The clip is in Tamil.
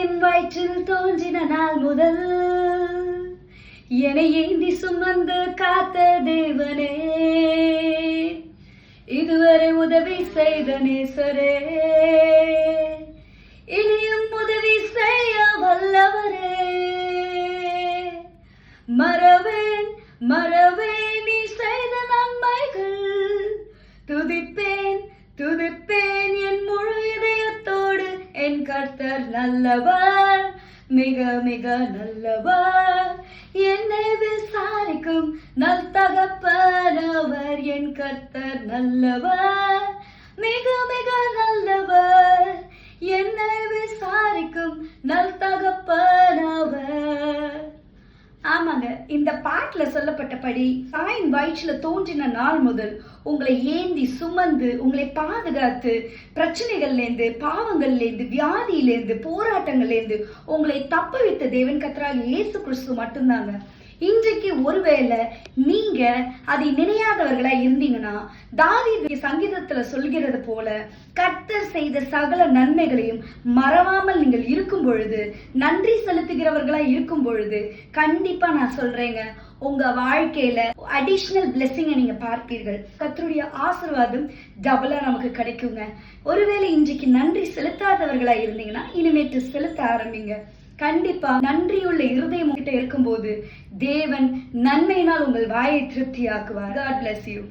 தாயின் வயிற்றில் தோன்றின நாள் முதல் என்னை ஏந்தி சுமந்து காத்த தேவனே, இதுவரை உதவி செய்த நேசரே, இனியும் உதவி செய்ய வல்லவரே. மறவேன் மறவேன் நீ செய்த நன்மைகள், துதிப்பேன் துதிப்பேன் என் முழு இதயத்தோடு. என் கர்த்தர் நல்லவர், மிக மிக நல்லவர். என்னை விசாரிக்கும் நல் தகப்பனவர். என் கர்த்தர் நல்லவர், மிக மிக நல்லவர். என்னை விசாரிக்கும் நல் தகப்பனவர். ஆமாங்க, இந்த பாட்டுல சொல்லப்பட்டபடி தாயின் வயிற்றுல தோன்றின நாள் முதல் உங்களை ஏந்தி சுமந்து உங்களை பாதுகாத்து பிரச்சனைகள்ல இருந்து, பாவங்கள்ல இருந்து, வியாதியில இருந்து, போராட்டங்கள்ல இருந்து உங்களை தப்ப வைத்த தேவன் கர்த்தராகிய இயேசு கிறிஸ்து மட்டும்தாங்க. இன்றைக்கு ஒருவேளை நீங்க அதை நினையாதவர்களா இருந்தீங்கன்னா, தாவீது சங்கீதத்துல சொல்கிறது போல கர்த்தர் செய்த சகல நன்மைகளையும் மறவாமல் நீங்கள் இருக்கும் பொழுது, நன்றி செலுத்துகிறவர்களா இருக்கும் பொழுது, கண்டிப்பா நான் சொல்றேங்க, உங்க வாழ்க்கையில அடிஷனல் பிளெஸிங்கை நீங்க பார்ப்பீர்கள். கர்த்தருடைய ஆசீர்வாதம் டபுளா நமக்கு கிடைக்குங்க. ஒருவேளை இன்றைக்கு நன்றி செலுத்தாதவர்களா இருந்தீங்கன்னா, இனிமேட்டு செலுத்த ஆரம்பிங்க. கண்டிப்பா நன்றியுள்ள இருதயம் கிட்ட இருக்கும்போது தேவன் நன்மையினால் உங்கள் வாயை திருப்தியாக்குவார். God bless you.